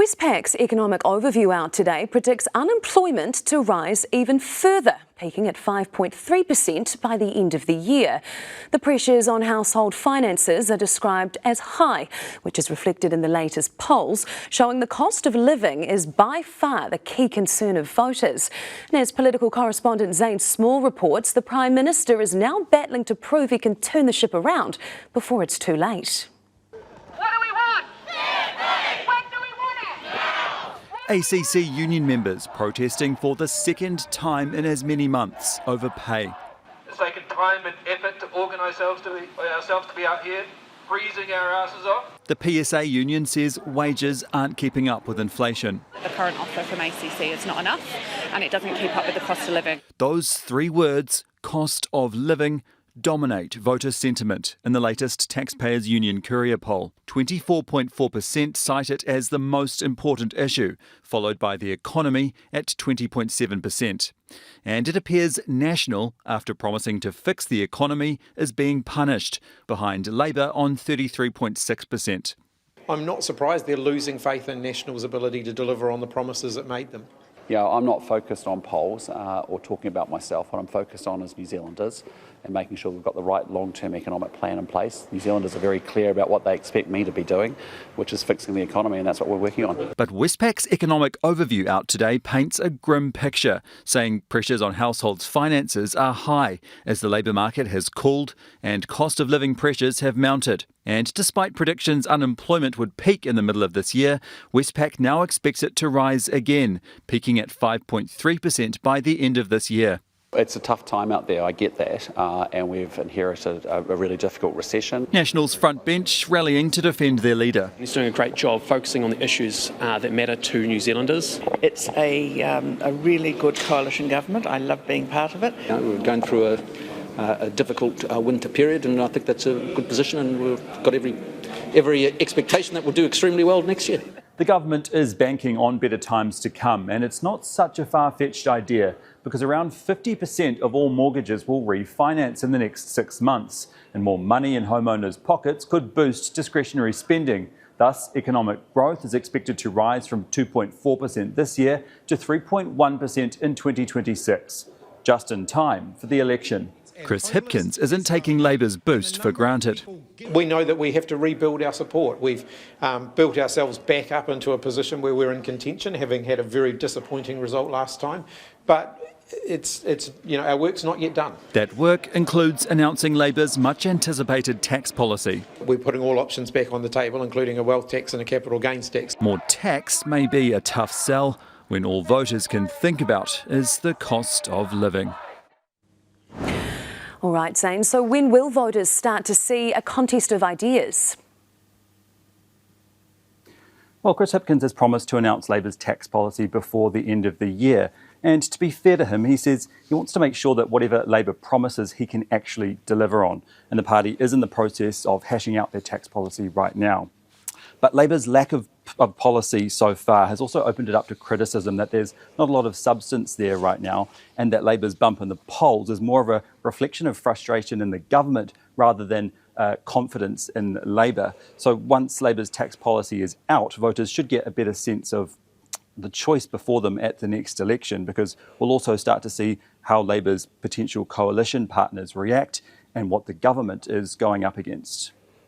Westpac's economic overview out today predicts unemployment to rise even further, peaking at 5.3% by the end of the year. The pressures on household finances are described as high, which is reflected in the latest polls, showing the cost of living is by far the key concern of voters. And as political correspondent Zane Small reports, the Prime Minister is now battling to prove he can turn the ship around before it's too late. ACC union members protesting for the second time in as many months over pay. It's taken time and effort to organise ourselves to be out here, freezing our asses off. The PSA union says wages aren't keeping up with inflation. The current offer from ACC is not enough and it doesn't keep up with the cost of living. Those three words, cost of living, dominate voter sentiment in the latest Taxpayers Union Courier poll. 24.4% cite it as the most important issue, followed by the economy at 20.7%. And it appears National, after promising to fix the economy, is being punished, behind Labour on 33.6%. I'm not surprised they're losing faith in National's ability to deliver on the promises it made them. Yeah, I'm not focused on polls or talking about myself. What I'm focused on is New Zealanders and making sure we've got the right long-term economic plan in place. New Zealanders are very clear about what they expect me to be doing, which is fixing the economy, and that's what we're working on. But Westpac's economic overview out today paints a grim picture, saying pressures on households' finances are high as the labour market has cooled and cost of living pressures have mounted. And despite predictions unemployment would peak in the middle of this year, Westpac now expects it to rise again, peaking at 5.3% by the end of this year. It's a tough time out there, I get that, and we've inherited a really difficult recession. National's front bench rallying to defend their leader. He's doing a great job focusing on the issues that matter to New Zealanders. It's a really good coalition government. I love being part of it. We're going through a difficult winter period, and I think that's a good position, and we've got every expectation that we'll do extremely well next year. The government is banking on better times to come, and it's not such a far-fetched idea because around 50% of all mortgages will refinance in the next 6 months, and more money in homeowners' pockets could boost discretionary spending. Thus, economic growth is expected to rise from 2.4% this year to 3.1% in 2026, just in time for the election. Chris Hipkins isn't taking Labour's boost for granted. We know that we have to rebuild our support. We've built ourselves back up into a position where we're in contention, having had a very disappointing result last time. But it's our work's not yet done. That work includes announcing Labour's much-anticipated tax policy. We're putting all options back on the table, including a wealth tax and a capital gains tax. More tax may be a tough sell when all voters can think about is the cost of living. All right, Zane, so when will voters start to see a contest of ideas? Well, Chris Hipkins has promised to announce Labour's tax policy before the end of the year. And to be fair to him, he says he wants to make sure that whatever Labour promises, he can actually deliver on. And the party is in the process of hashing out their tax policy right now. But Labour's lack of policy so far has also opened it up to criticism that there's not a lot of substance there right now, and that Labour's bump in the polls is more of a reflection of frustration in the government rather than confidence in Labour. So once Labour's tax policy is out, voters should get a better sense of the choice before them at the next election, because we'll also start to see how Labour's potential coalition partners react and what the government is going up against.